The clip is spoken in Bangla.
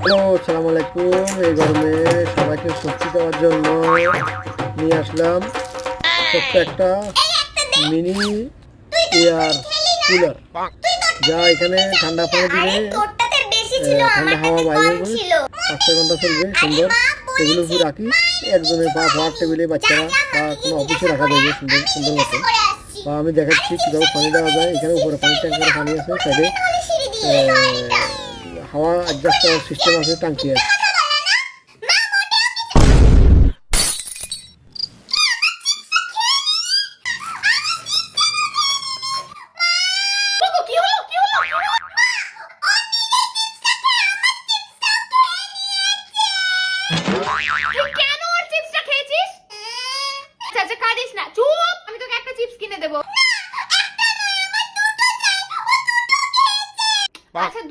হ্যালো, আসসালামু আলাইকুম। এই গরমে সবাইকে স্বস্তি দেওয়ার জন্য নিয়ে আসলাম ছোট্ট একটা মিনি এয়ার কুলার, যা এখানে ঠান্ডা পানি দিলে ঠান্ডা হাওয়া বাইরে হবে, 5-6 ঘন্টা চলবে। সুন্দর টেবিলের উপর রাখি, একজনের বা পাওয়ার টেবিলে বাচ্চারা বা কোনো অফিসে রাখা যাবে সুন্দর সুন্দর মতো। বা আমি দেখাচ্ছি কীভাবে পানি দেওয়া যায়। এখানে উপরে পানি ট্যাঙ্কারে পানি আছে, সাইডে হাওয়া অ্যাডজাস্ট করার সিস্টেম আছে, টাঙ্কি আছে। তুই কেন ওর চিপসটা খেয়েছিস? আচ্ছা আচ্ছা কাঁদিস না, চুপ। আমি তোকে একটা চিপস কিনে দেবো। আচ্ছা